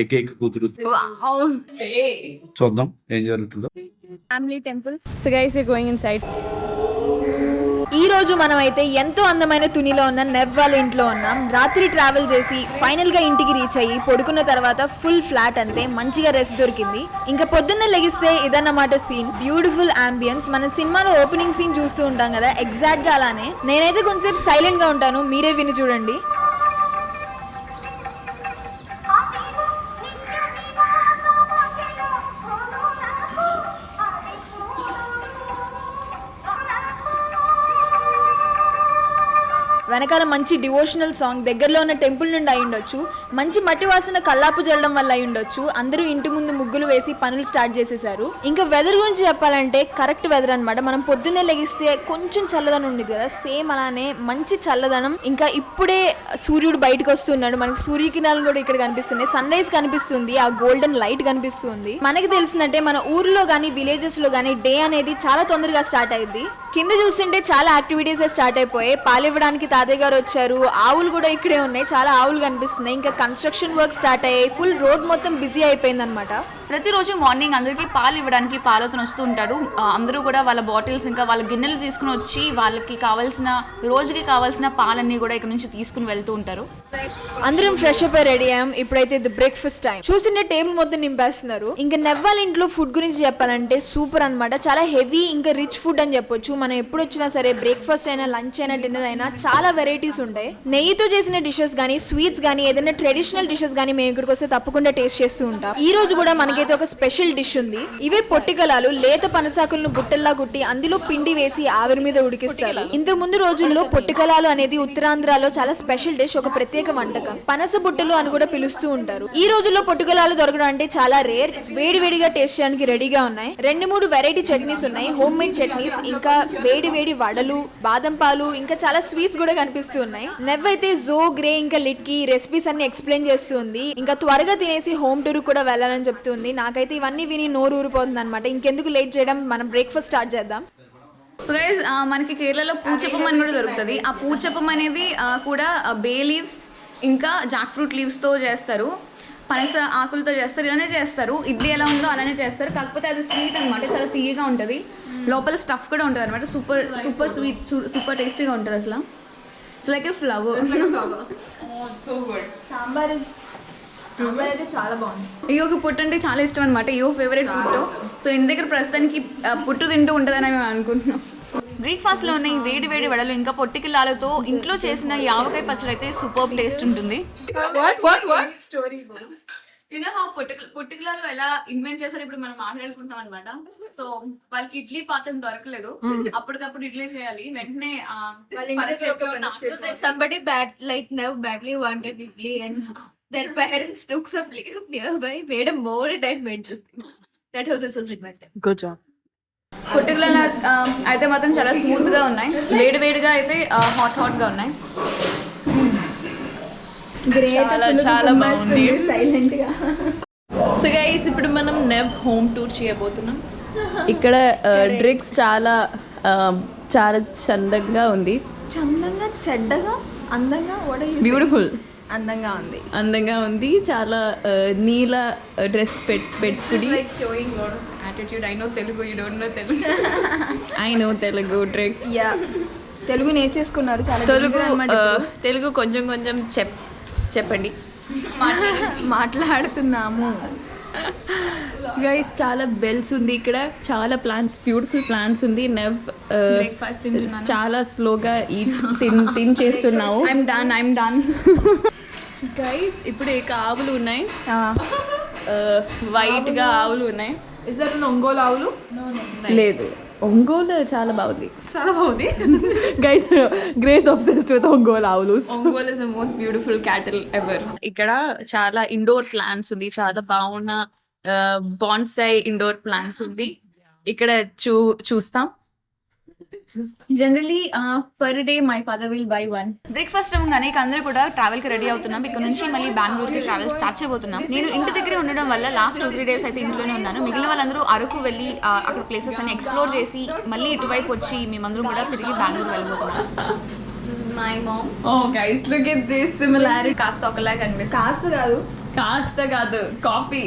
ఏకైక కూతురు చూద్దాం ఏం జరుగుతుందో. Family temple. So guys we going inside. ఈ రోజు మనం అయితే ఎంతో అందమైన తునిలో ఉన్న నెవ్ వాళ్ళ ఇంట్లో ఉన్నాం. రాత్రి ట్రావెల్ చేసి ఫైనల్ గా ఇంటికి రీచ్ అయ్యి పడుకున్న తర్వాత ఫుల్ ఫ్లాట్ అంతే, మంచిగా రెస్ట్ దొరికింది. ఇంకా పొద్దున్న లెగిస్తే ఇదన్నమాట సీన్. Beautiful ambience. మన సినిమాలో ఓపెనింగ్ సీన్ చూస్తూ ఉంటాం కదా, ఎగ్జాక్ట్ గా అలానే. నేనైతే కొంచెం సైలెంట్ గా ఉంటాను, మీరే విని చూడండి. వెనకాల మంచి డివోషనల్ సాంగ్, దగ్గరలో ఉన్న టెంపుల్ నుండి అయి ఉండొచ్చు. మంచి మట్టి వాసన కల్లాపు జల్లడం వల్ల అయి ఉండొచ్చు. అందరూ ఇంటి ముందు ముగ్గులు వేసి పనులు స్టార్ట్ చేసేసారు. ఇంకా వెదర్ గురించి చెప్పాలంటే కరెక్ట్ వెదర్ అనమాట. మనం పొద్దున్నే లెగిస్తే కొంచెం చల్లదనం ఉండేది కదా, సేమ్ అలానే మంచి చల్లదనం. ఇంకా ఇప్పుడే సూర్యుడు బయటకు వస్తున్నాడు, మనకి సూర్యకిరణాలు కూడా ఇక్కడ కనిపిస్తున్నాయి. సన్ రైజ్ కనిపిస్తుంది, ఆ గోల్డెన్ లైట్ కనిపిస్తుంది. మనకి తెలిసినట్టే మన ఊర్లో గానీ విలేజెస్ లో గానీ డే అనేది చాలా తొందరగా స్టార్ట్ అయ్యింది. కింద చూస్తుంటే చాలా యాక్టివిటీస్ స్టార్ట్ అయిపోయాయి. పాలివ్వడానికి తాతయ్య గారు వచ్చారు, ఆవులు కూడా ఇక్కడే ఉన్నాయి, చాలా ఆవులు కనిపిస్తున్నాయి. ఇంకా కన్స్ట్రక్షన్ వర్క్ స్టార్ట్ అయ్యాయి, ఫుల్ రోడ్ మొత్తం బిజీ అయిపోయింది అనమాట. ప్రతిరోజు మార్నింగ్ అందరికీ పాలు ఇవ్వడానికి పాలతను వస్తూ ఉంటారు. అందరూ కూడా వాళ్ళ బాటిల్స్ ఇంకా వాళ్ళ గిన్నెలు తీసుకుని వచ్చి వాళ్ళకి కావాల్సిన రోజుకి కావాల్సిన పాలన్నీ కూడా ఇక్కడ నుంచి తీసుకుని వెళ్తూ ఉంటారు. అందరం ఫ్రెష్ అప్ అయి రెడీ అయ్యాం. ఇప్పుడైతే బ్రేక్ఫాస్ట్ టైం. చూస్తుంటే టేబుల్ మొత్తం నింపేస్తున్నారు. ఇంకా నెవ్వాల ఇంట్లో ఫుడ్ గురించి చెప్పాలంటే సూపర్ అనమాట. చాలా హెవీ ఇంకా రిచ్ ఫుడ్ అని చెప్పొచ్చు. మనం ఎప్పుడు వచ్చినా సరే బ్రేక్ఫాస్ట్ అయినా లంచ్ అయినా డిన్నర్ అయినా చాలా వెరైటీస్ ఉంటాయి. నెయ్యితో చేసిన డిషెస్ గానీ స్వీట్స్ గానీ ఏదైనా ట్రెడిషనల్ డిషెస్ గానీ మేము ఇక్కడికి వస్తే తప్పకుండా టేస్ట్ చేస్తూ ఉంటాం. ఈ రోజు కూడా మనకైతే ఒక స్పెషల్ డిష్ ఉంది. ఇవే పొట్టికలాలు. లేత పనసాకులను బుట్టల్లా గుట్టి అందులో పిండి వేసి ఆవిరి మీద ఉడికిస్తారు. ఇంతకు ముందు రోజుల్లో పొట్టికలాలు అనేది ఉత్తరాంధ్రలో చాలా స్పెషల్ డిష్, ఒక ప్రత్యేక వంటకం. పనస బుట్టలు అని కూడా పిలుస్తూ ఉంటారు. ఈ రోజుల్లో పొట్టికలాలు దొరకడం అంటే చాలా రేర్. వేడివేడిగా టేస్ట్ చేయడానికి రెడీగా ఉన్నాయి. 2-3 వెరైటీ చట్నీస్ ఉన్నాయి, హోమ్ మేడ్ చట్నీస్, ఇంకా వేడి వడలు, బాదం పాలు, ఇంకా చాలా స్వీట్స్ కూడా కనిపిస్తూ ఉన్నాయి. నెవ్ అయితే జో, గ్రే ఇంకా లిట్ కి రెసిపీస్ అన్ని ఎక్స్ప్లెయిన్ చేస్తుంది. ఇంకా త్వరగా తినేసి హోమ్ టూర్ కూడా వెళ్ళాలని చెప్తుంది. నాకైతే ఇవన్నీ విని నోరు ఊరిపోతుంది అనమాట. ఇంకెందుకు లేట్ చేయడం, మనం బ్రేక్ఫాస్ట్ స్టార్ట్ చేద్దాం. సో గైస్ మనకి కేరళలో పూచప్పం అని కూడా దొరుకుతుంది. ఆ పూచప్పం అనేది కూడా బే లీవ్స్ ఇంకా జాక్ ఫ్రూట్ లీవ్స్తో చేస్తారు, పనస ఆకులతో చేస్తారు, ఇలానే చేస్తారు. ఇడ్లీ ఎలా ఉందో అలానే చేస్తారు, కాకపోతే అది స్వీట్ అనమాట, చాలా తీయగా ఉంటుంది. లోపల స్టఫ్ కూడా ఉంటుంది అనమాట. సూపర్ సూపర్ స్వీట్, సూపర్ టేస్టీగా ఉంటుంది అసలు. It's like A flower. Sambar అయితే చాలా బాగుంది. ఈయోకి పుట్టు అంటే చాలా ఇష్టం అనమాట. ఈయో ఫేవరెట్ పుట్టు. సో ఇంటి దగ్గర ప్రస్తుతానికి పుట్టు తింటూ ఉంటుందని మేము అనుకుంటున్నాం. బ్రేక్ఫాస్ట్లో ఉన్న ఈ వేడి వడలు ఇంకా పొట్టికిల్లాలతో ఇంట్లో చేసిన ఈ ఆవకాయ పచ్చడి అయితే సూపర్ టేస్ట్ ఉంటుంది. పొట్టికిలాలు ఎలా ఇన్వెంట్ చేశారు ఇప్పుడు మనం మాట్లాడుకుంటాం అనమాట. సో వాళ్ళకి ఇడ్లీ పాత్రం దొరకలేదు, అప్పటికప్పుడు ఇడ్లీ చేయాలి. వెంటనే somebody badly wanted idli and their parents took some leave nearby, made a mold and made this thing. That's how this was invented. Good job. పొట్టికిలాలు అయితే మాత్రం చాలా స్మూత్ గా ఉన్నాయి, వేడిగా అయితే హాట్ గా ఉన్నాయి. చాలా బాగుంది, సైలెంట్ గా. సో గైస్ ఇప్పుడు మనం నెవ్ హోమ్ టూర్ చేయబోతున్నాం. ఇక్కడ డ్రింక్స్ చాలా చందంగా ఉంది. చందంగా, చెడ్డగా, అందంగా, బ్యూటిఫుల్, అందంగా ఉంది. చాలా నీల డ్రెస్ పెట్టుకుని I know Telugu, you don't know Telugu. I know Telugu tricks. Yeah. Telugu నేర్చేసుకున్నారు చాలా. తెలుగు కొంచెం చెప్పండి. మాట్లాడుతున్నాము. గైస్ చాలా బెల్స్ ఉంది ఇక్కడ, చాలా ప్లాంట్స్, బ్యూటిఫుల్ ప్లాంట్స్ ఉంది. నెవ్ బ్రేక్ఫాస్ట్ తింటున్నాను, చాలా స్లోగా చేస్తున్నావు. I'm done. గైస్ ఇప్పుడు ఆవులు ఉన్నాయి, వైట్ గా ఆవులు ఉన్నాయి. ఒంగోలు ఆవులు లేదు, ఒంగోలు చాలా బాగుంది. గైస్ గ్రేస్ obsessed with ఒంగోలు ఆవులు. Ongole is the most beautiful cattle ever. ఇక్కడ చాలా ఇండోర్ ప్లాంట్స్ ఉంది, చాలా బాగున్న బాన్సాయ్ ఇండోర్ ప్లాంట్స్ ఉంది. ఇక్కడ చూస్తాం. Generally per day my father will buy 1. Breakfast అవ్వగానే అందరూ కూడా ట్రావెల్ కి రెడీ అవుతున్నాం. ఇక్కడ నుంచి మళ్ళీ బెంగళూరుకి ట్రావెల్ స్టార్ట్ చేయబోతున్నాం. నేను ఇంటి దగ్గరే ఉండడం వల్ల లాస్ట్ 2-3 days అయితే ఇంట్లోనే ఉన్నాను. మిగిలిన వాళ్ళందరూ అరకు వెళ్ళి అక్కడ ప్లేసెస్ అన్ని ఎక్స్ప్లోర్ చేసి మళ్ళీ ఇటువైపు వచ్చి మేమందరం కూడా తిరిగి బెంగళూరు వెళ్ళిపోతున్నాం. My mom. Oh guys, look at this similarity. కాస్త ఒకలా కనిపిస్తుంది. కాస్త కాదు కాపీ.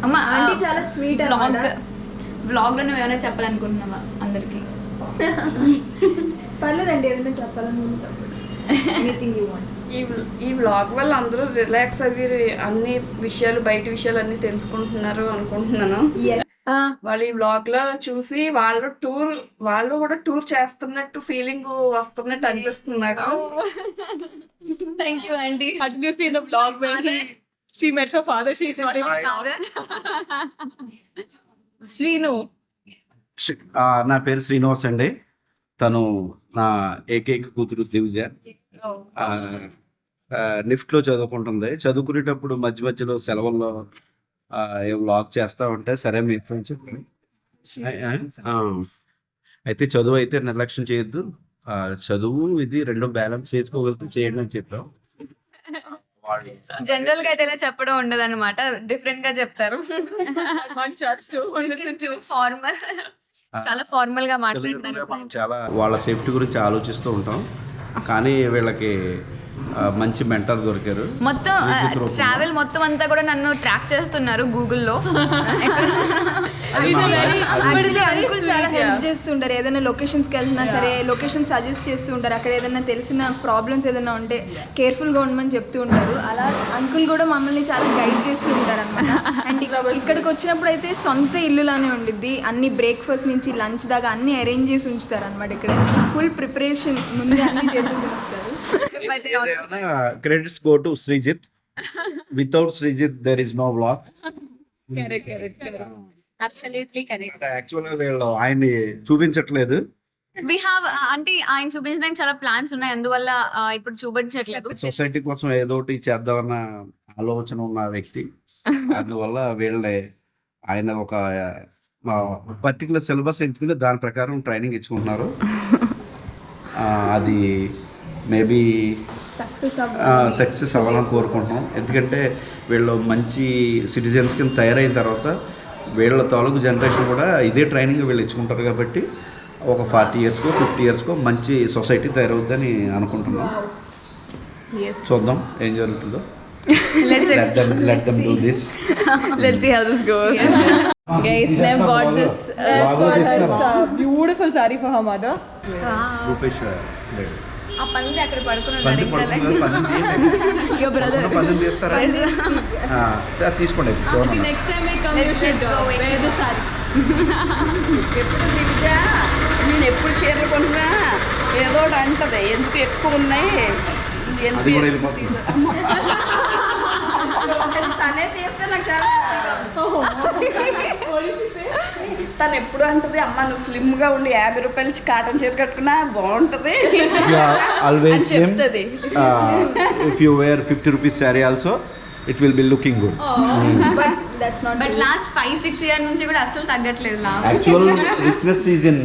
అమ్మ ఆంటీ చాలా స్వీట్ వ్లాగ్ లో నువ్వు ఏమైనా చెప్పాలనుకుంటున్నావా అందరికి? పర్లేదండి, ఏదైనా చెప్పాలని చెప్పచ్చు. Anything you want. ఈ వ్లాగ్ వల్ల అందరూ రిలాక్స్ అవి అన్ని విషయాలు బయట విషయాలు అన్ని తెలుసుకుంటున్నారు అనుకుంటున్నాను. వాళ్ళు ఈ వ్లాగ్ లో చూసి వాళ్ళు కూడా టూర్ చేస్తున్నట్టు ఫీలింగ్ వస్తున్నట్టు అనిపిస్తుంది నాకు. Thank you, Auntie. Continuously in the vlog when she met her father, she's not even father. Srinu. నా పేరు శ్రీనివాస్ అండి. తను నా ఏకైక కూతురు దివిజ. నిఫ్ట్లో చదువుకుంటుంది. చదువుకునేటప్పుడు మధ్య మధ్యలో సెలవుల్లో వ్లాగ్ చేస్తూ ఉంటే సరే మీ ఫ్రెండ్స్ అయితే చదువు అయితే నిర్లక్ష్యం చేయొద్దు, చదువు ఇది రెండు బ్యాలెన్స్ చేసుకోగలిగితే చేయండి అని చెప్పాం. జనరల్ గా అయితే ఇలా చెప్పడం ఉండదు అనమాట, డిఫరెంట్ గా చెప్తారు. ఫార్మల్, చాలా ఫార్మల్ గా మాట్లాడతారు. మనం చాలా వాళ్ళ సేఫ్టీ గురించి ఆలోచిస్తూ ఉంటాం, కానీ వీళ్ళకి మంచి మెంటర్ దొరికారు. మొత్తం ట్రావెల్ మొత్తం అంతా కూడా నన్ను ట్రాక్ చేస్తున్నారు గూగుల్లో. యాక్చువల్లీ అంకుల్ చాలా హెల్ప్ చేస్తుంటారు. ఏదైనా లొకేషన్స్కి వెళ్తున్నా సరే లొకేషన్ సజెస్ట్ చేస్తూ ఉంటారు. అక్కడ ఏదైనా తెలిసిన ప్రాబ్లమ్స్ ఏదైనా ఉంటే కేర్ఫుల్గా ఉండమని చెప్తూ ఉంటారు. అలా అంకుల్ కూడా మమ్మల్ని చాలా గైడ్ చేస్తూ ఉంటారు అనమాట. అండ్ ఇక్కడికి వచ్చినప్పుడు అయితే సొంత ఇల్లులానే ఉండిద్ది. అన్ని బ్రేక్ఫాస్ట్ నుంచి లంచ్ దాకా అన్ని అరేంజ్ చేసి ఉంచుతారు అనమాట. ఇక్కడ ఫుల్ ప్రిపరేషన్ ముందే అన్ని చేసేసి ఉంచుతారు. Credits go to Srijit. Without Srijit, there is no vlog. Correct. Absolutely correct. Actually, వీళ్ళు ఆయన్ని చూపించట్లేదు. వి హావ్ అంటే ఆయన చూపించడానికి చాలా ప్లాన్స్ ఉన్నాయి, అందువల్ల ఇప్పుడు చూపించట్లేదు. సొసైటీ కోసం ఏదో ఒకటి చేద్దామన్న ఆలోచన ఉన్న వ్యక్తి. అందువల్ల ఆయన ఒక పర్టికులర్ సిలబస్ ఎంచుకుని దాని ప్రకారం ట్రైనింగ్ ఇచ్చుకుంటున్నారు. అది మేబీ సక్సెస్ అవ్వాలని కోరుకుంటున్నాం. ఎందుకంటే వీళ్ళు మంచి సిటిజన్స్ కింద తయారైన తర్వాత వీళ్ళ తాలూకు జనరేషన్ కూడా ఇదే ట్రైనింగ్ వీళ్ళు ఇచ్చుకుంటారు. కాబట్టి ఒక 40 yearsకో 50 yearsకో మంచి సొసైటీ తయారవుద్దని అనుకుంటున్నాం. చూద్దాం ఏం జరుగుతుందో. Let them do this. Let's see how this goes. Guys, Nev bought this beautiful saree for her mother. Rupesh ఆ పంది అక్కడ పడుకున్నాడు. Your brother. పందిని తీస్తారా? తీసుకోండి. Okay, next time we come, you should wear the saree. ఎప్పుడు దివిజా నేను ఎప్పుడు చీరలు కొనున్నా ఏదో ఒకటి అంటది, ఎందుకు ఎక్కువ ఉన్నాయి అది కూడా వెళ్ళిపోతుంది. తనే తీస్తే నాకు చాలా తను ఎప్పుడు అంటది, అమ్మ నువ్వు స్లిమ్ గా ఉండి 50 రూపాయలు కాటన్ చీర కట్టుకున్నా బాగుంటది ఆల్వేస్ చెప్తుంది. if you wear 50 rupees saree also it will be looking good. But last 5-6 years నుంచి కూడా అస్సలు తగ్గట్లేదు. Actual richness is in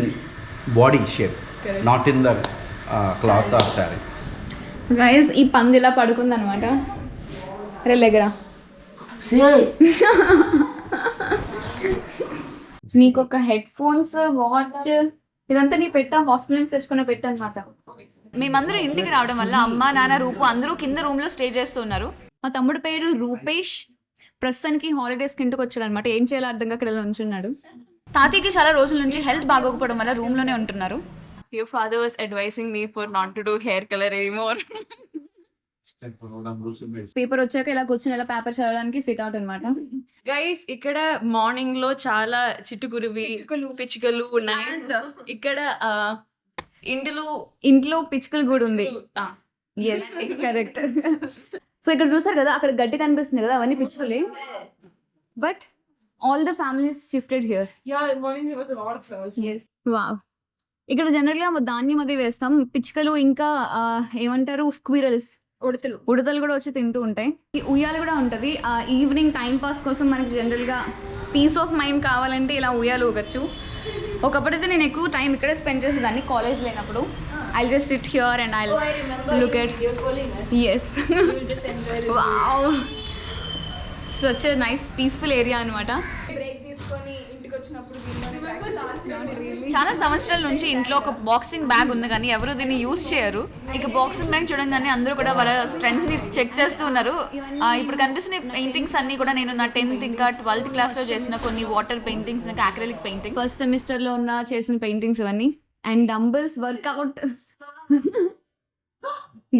body shape, not in the cloth or saree. Guys ఈ పంది ఇలా పడుకుంది అనమాట. రెల్లెగరా నీకు ఒక హెడ్ ఫోన్స్, వాచ్, ఇదంతా నీ పెట్టా హాస్టల్ నుంచి తెచ్చుకున్న పెట్ట అనమాట. మేమందరం ఇంటికి రావడం వల్ల అమ్మ నాన్న రూపు అందరూ కింద రూమ్ లో స్టే చేస్తున్నారు. మా తమ్ముడు పేరు రూపేష్. ప్రస్తుతానికి హాలిడేస్కి ఇంటికి వచ్చాడు అనమాట. ఏం చేయాలో అర్థంగా ఇక్కడ ఉంచున్నాడు. తాతయ్యకి చాలా రోజుల నుంచి హెల్త్ బాగోకపోవడం వల్ల రూమ్ లోనే ఉంటున్నారు. Your father was advising me for not to do hair color anymore. Paper వచ్చాక ఇలా కూర్చుని ఇలా పేపర్ చదవడానికి సిట్ అవుట్ అనమాట. గైస్ ఇక్కడ మార్నింగ్ లో చిట్టుకురువి పిచ్చుకలు ఉన్నాయి. ఇక్కడ ఇంట్లో పిచ్చుకలు కూడా ఉంది. కరెక్ట్. సో ఇక్కడ చూసారు కదా, అక్కడ గడ్డి కనిపిస్తుంది కదా, అవన్నీ పిచ్చుకలే. But all the families shifted here. Wow. ఇక్కడ జనరల్ గా ధాన్యం అది వేస్తాం. పిచ్చుకలు ఇంకా ఏమంటారు స్క్విరల్స్, ఉడతలు కూడా వచ్చి తింటూ ఉంటాయి. ఉయ్యాల కూడా ఉంటుంది. ఈవినింగ్ టైం పాస్ కోసం మనకి జనరల్ గా పీస్ ఆఫ్ మైండ్ కావాలంటే ఇలా ఉయ్యాలు ఊగచ్చు. ఒకప్పుడైతే నేను ఎక్కువ టైం ఇక్కడే స్పెండ్ చేసేదాన్ని కాలేజ్ లేనప్పుడు. I just SIT here and I look at. yes wow, such a nice peaceful area అనమాట. బ్రేక్ తీసుకొని ఇంటికి ఇంటికి వచ్చినప్పుడు దీనిలోనే practice చేస్తున్నాను. చాలా సంవత్సరాల నుంచి ఇంట్లో ఒక బాక్సింగ్ బ్యాగ్ ఉంది కానీ ఎవరు దీన్ని యూజ్ చేయరు. ఇక బాక్సింగ్ బ్యాగ్ చూడంగానే అందరూ కూడా వాళ్ళ స్ట్రెంగ్త్ ని చెక్ చేస్తూ ఉన్నారు. ఇప్పుడు కనిపిస్తున్న పెయింటింగ్స్ అన్ని కూడా నేను నా 10th ఇంకా 12th క్లాస్ లో చేసిన కొన్ని వాటర్ పెయింటింగ్స్ ఇంకా అక్రిలిక్ పెయింటింగ్స్ ఫస్ట్ సెమిస్టర్ లో ఉన్న చేసిన పెయింటింగ్స్ ఇవన్నీ. And dumbbells workout.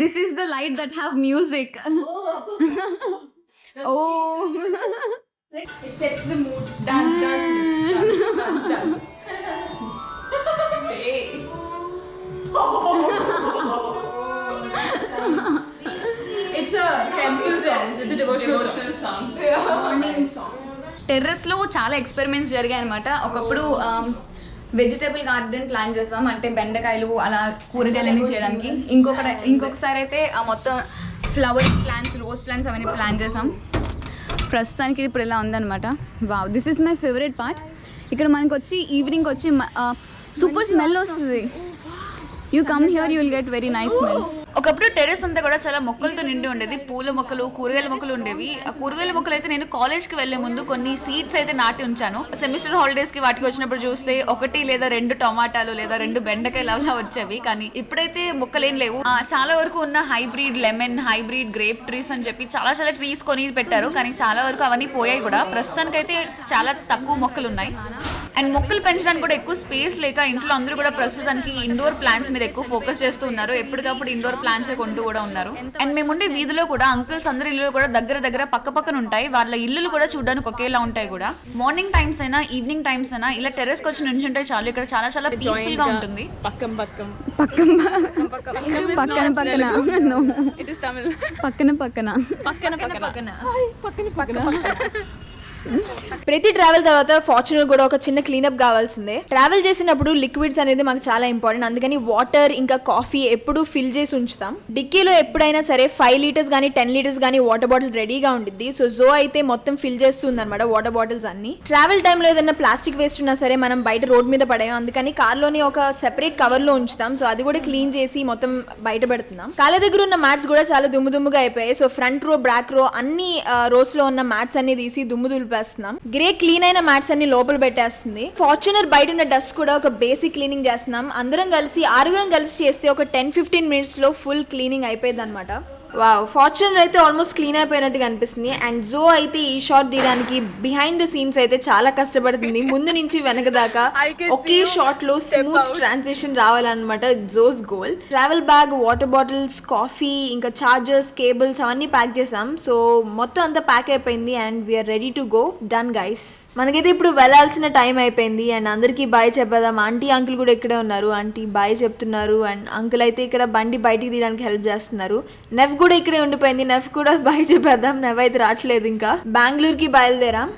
This is the light that have music. Oh It sets the mood. Dance. Hey. It's a temple song. It's a devotional song. Morning song. Terrace లో చాలా experiments జరిగాయి అనమాట. ఒకప్పుడు vegetable garden plan చేస్తాం, అంటే బెండకాయలు అలా కూరగాయలన్నీ చేయడానికి. ఇంకొకసారి అయితే ఆ మొత్తం ఫ్లవర్ ప్లాంట్స్, రోజ్ ప్లాంట్స్ అవన్నీ ప్లాన్ చేసాం. ప్రస్తుతానికి ఇప్పుడు ఇలా ఉందన్నమాట. Wow, this is my favourite part. ఇక్కడ మనకు వచ్చి ఈవినింగ్ వచ్చి సూపర్ స్మెల్ వస్తుంది. You come here you will get very nice smell. ఒకప్పుడు టెర్రస్ అంతా కూడా చాలా మొక్కలతో నిండి ఉండేది. పూల మొక్కలు, కూరగాయల మొక్కలు ఉండేవి. ఆ కూరగాయల మొక్కలు అయితే నేను కాలేజ్కి వెళ్లే ముందు కొన్ని సీడ్స్ అయితే నాటి ఉంచాను. సెమిస్టర్ హాలిడేస్ కి వాటికి వచ్చినప్పుడు చూస్తే 1 లేదా 2 టమాటాలు లేదా 2 బెండకాయలు అలా వచ్చేవి. కానీ ఇప్పుడైతే మొక్కలేం లేవు. చాలా వరకు ఉన్న hybrid lemon, hybrid grape trees అని చెప్పి చాలా చాలా ట్రీస్ కొని పెట్టారు. కానీ చాలా వరకు అవన్నీ పోయాయి కూడా. ప్రస్తుతానికైతే చాలా తక్కువ మొక్కలు ఉన్నాయి. అండ్ మొక్కలు పెంచడానికి కూడా ఎక్కువ స్పేస్ లేక ఇంట్లో అందరూ కూడా ప్రస్తుతానికి ఇండోర్ ప్లాంట్స్ మీద ఎక్కువ ఫోకస్ చేస్తూ ఉన్నారు. ఎప్పటికప్పుడు ఇండోర్ ప్లాంట్స్ కొంటూ కూడా ఉన్నారు. అండ్ మేముండే వీధిలో కూడా అంకుల్స్ అందరి ఇల్లు కూడా దగ్గర పక్కన ఉంటాయి. వాళ్ళ ఇల్లులు కూడా చూడడానికి ఒకేలా ఉంటాయి కూడా. మార్నింగ్ టైమ్స్ అయినా ఈవినింగ్ టైమ్స్ అయినా ఇలా టెర్రస్ కి వచ్చి నుంచుంటే చాలు. ఇక్కడ చాలా చాలా పీస్ఫుల్ గా ఉంటుంది. ప్రతి ట్రావెల్ తర్వాత ఫార్చునర్ కూడా ఒక చిన్న క్లీనప్ కావాల్సిందే. ట్రావెల్ చేసినప్పుడు లిక్విడ్స్ అనేది మాకు చాలా ఇంపార్టెంట్. అందుకని వాటర్ ఇంకా కాఫీ ఎప్పుడు ఫిల్ చేసి ఉంచుతాం. డిక్కీలో ఎప్పుడైనా సరే 5 లీటర్స్ కానీ 10 లీటర్స్ కానీ వాటర్ బాటిల్ రెడీగా ఉంటుంది. సో జో అయితే మొత్తం ఫిల్ చేస్తుంది అనమాట వాటర్ బాటిల్స్ అన్ని. ట్రావెల్ టైంలో ఏదైనా ప్లాస్టిక్ వేస్ట్ ఉన్నా సరే మనం బయట రోడ్ మీద పడేయం. అందుకని కార్లోని ఒక సెపరేట్ కవర్ లో ఉంచుతాం. సో అది కూడా క్లీన్ చేసి మొత్తం బయట పెడుతున్నాం. కాళ్ళ దగ్గర ఉన్న మ్యాట్స్ కూడా చాలా దుమ్ముగా అయిపోయాయి. సో ఫ్రంట్ రో, బ్యాక్ రో అన్ని రోస్ లో ఉన్న మ్యాట్స్ అన్ని తీసి దుమ్ము గ్రే క్లీన్ అయిన మ్యాట్స్ అన్ని లోపల పెట్టేస్తుంది. ఫార్చునర్ బయట ఉన్న డస్ట్ కూడా ఒక బేసిక్ క్లీనింగ్ చేస్తున్నాం. అందరం కలిసి 6 కలిసి చేస్తే ఒక 10-15 మినిట్స్ లో ఫుల్ క్లీనింగ్ అయిపోయింది అనమాట. వావ్, ఫార్చునర్ అయితే ఆల్మోస్ట్ క్లీన్ అయిపోయినట్టుగా అనిపిస్తుంది. అండ్ జో అయితే ఈ షాట్ తీయడానికి బిహైండ్ ద సీన్స్ అయితే చాలా కష్టపడుతుంది. ముందు నుంచి వెనక దాకా ఒకే షాట్ లో స్మూత్ ట్రాన్సిషన్ రావాలన్నమాట జోస్ goal. Travel bag, water bottles, coffee, ఇంకా చార్జర్స్, కేబుల్స్ అవన్నీ ప్యాక్ చేసాం. సో మొత్తం అంతా ప్యాక్ అయిపోయింది and we are ready to go. Done guys. మనకైతే ఇప్పుడు వెళ్ళాల్సిన టైం అయిపోయింది అండ్ అందరికీ బాయ్ చెప్పేద్దాం. ఆంటీ అంకుల్ కూడా ఇక్కడే ఉన్నారు. ఆంటీ బాయ్ చెప్తున్నారు అండ్ అంకుల్ అయితే ఇక్కడ బండి బయటికి తీయడానికి హెల్ప్ చేస్తున్నారు. నెఫ్ కూడా ఇక్కడే ఉండిపోయింది. నెఫ్ కూడా బాయ్ చెప్పేద్దాం. నెఫ్ అయితే రావట్లేదు. ఇంకా బెంగళూరుకి బయలుదేరాం.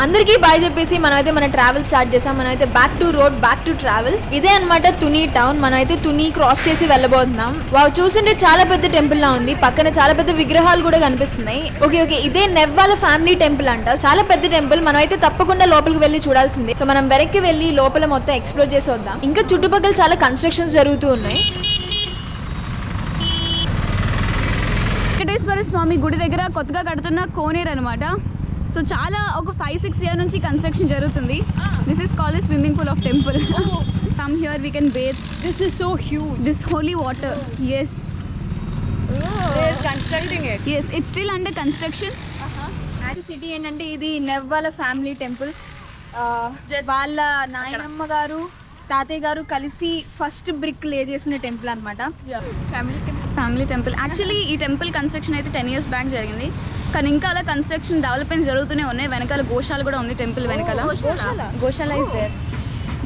అందరికీ బాయ్ చెప్పేసి మనమైతే మన ట్రావెల్ స్టార్ట్ చేసాం. మనమైతే back to road, back to travel. ఇదే అన్నమాట తుని టౌన్. మనమైతే తుని క్రాస్ చేసి వెళ్ళబోతున్నాం. వావ్, చూస్తుంటే చాలా పెద్ద టెంపుల్ లా ఉంది. పక్కన చాలా పెద్ద విగ్రహాలు కూడా కనిపిస్తున్నాయి. ఓకే, ఇదే నెవ్ వాళ్ళ ఫ్యామిలీ టెంపుల్ అంట. చాలా పెద్ద టెంపుల్. మనమైతే తప్పకుండా లోపలికి వెళ్ళి చూడాల్సిందే. సో మనం వెనక్కి వెళ్ళి లోపల మొత్తం ఎక్స్ప్లోర్ చేసి వద్దాం. ఇంకా చుట్టుపక్కల చాలా కన్స్ట్రక్షన్స్ జరుగుతూ ఉన్నాయి. వెంకటేశ్వర స్వామి గుడి దగ్గర కొత్తగా కడుతున్న కోనేరు అనమాట. సో చాలా ఒక 5-6 years నుంచి కన్స్ట్రక్షన్ జరుగుతుంది. This is called swimming pool of temple. Come here we can bathe. This is so huge. This holy water. Yes, They are constructing it. Yes, it's still under construction. City ఏంటంటే ఇది నెవ్ వాళ్ళ family temple. వాళ్ళ నాయనమ్మ గారు, తాతయ్య గారు కలిసి first brick లే చేసిన టెంపుల్ అనమాట. Family temple. యాక్చువల్లీ ఈ టెంపుల్ కన్స్ట్రక్షన్ అయితే 10 years బ్యాక్ జరిగింది. కానీ ఇంకా అలా కన్స్ట్రక్షన్ డెవలప్మెంట్ జరుగుతూనే ఉన్నాయి. వెనకాల గోశాల కూడా ఉంది టెంపుల్ వెనకాల. గోశాల is there.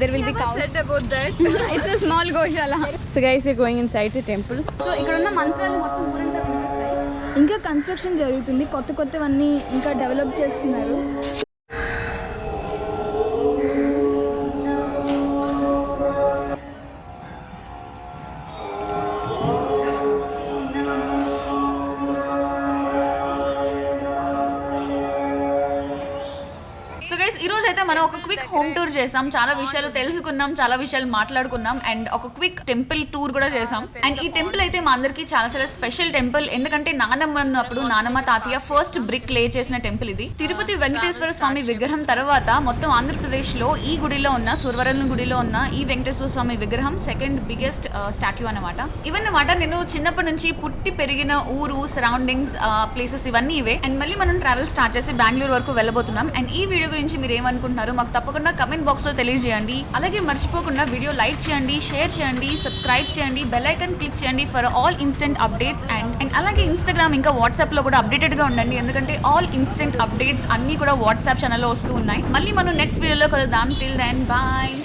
There will be cows. Said about that. It's a small goshala. So guys, we're going inside the temple. So ఇక్కడ ఉన్న మంత్రాలు మొత్తం ఊరంతా వినిపిస్తాయి. ఇంకా కన్స్ట్రక్షన్ జరుగుతుంది. కొత్తవన్నీ ఇంకా డెవలప్ చేస్తున్నారు. రోజు అయితే మనం ఒక క్విక్ హోమ్ టూర్ చేసాం, చాలా విషయాలు తెలుసుకున్నాం, చాలా విషయాలు మాట్లాడుకున్నాం అండ్ ఒక క్విక్ టెంపుల్ టూర్ కూడా చేసాం. అండ్ ఈ టెంపుల్ అయితే మా అందరికి చాలా చాలా స్పెషల్ టెంపుల్, ఎందుకంటే నానమ్మ ఉన్నప్పుడు నానమ్మ తాతయ్య ఫస్ట్ బ్రిక్ లే చేసిన టెంపుల్ ఇది. తిరుపతి వెంకటేశ్వర స్వామి విగ్రహం తర్వాత మొత్తం ఆంధ్రప్రదేశ్ లో ఈ గుడిలో ఉన్న సూరవరం గుడిలో ఉన్న ఈ వెంకటేశ్వర స్వామి విగ్రహం సెకండ్ బిగ్గెస్ట్ స్టాట్యూ అనమాట. ఇవన్నమాట నేను చిన్నప్పటి నుంచి పుట్టి పెరిగిన ఊరు, సరౌండింగ్స్, ప్లేసెస్ ఇవన్నీ ఇవే. అండ్ మళ్ళీ మనం ట్రావెల్ స్టార్ట్ చేసి బెంగళూరు వరకు వెళ్ళబోతున్నాం. అండ్ ఈ వీడియో గురించి మీరు ఏమనుకుంటున్నారు మాకు తప్పకుండా కమెంట్ బాక్స్ లో తెలియజేయండి. అలాగే మర్చిపోకుండా వీడియో లైక్ చేయండి, షేర్ చేయండి, సబ్స్క్రైబ్ చేయండి, బెల్ ఐకాన్ క్లిక్ చేయండి for all instant updates. And అలాగే ఇన్స్టాగ్రామ్ ఇంకా వాట్సాప్ లో కూడా అప్డేటెడ్ గా ఉండండి, ఎందుకంటే ఆల్ ఇన్స్టెంట్ అప్డేట్స్ అన్ని కూడా వాట్సాప్ ఛానల్లో వస్తూ ఉన్నాయి. మళ్ళీ మనం నెక్స్ట్ వీడియోలో కలుద్దాం. Till then bye.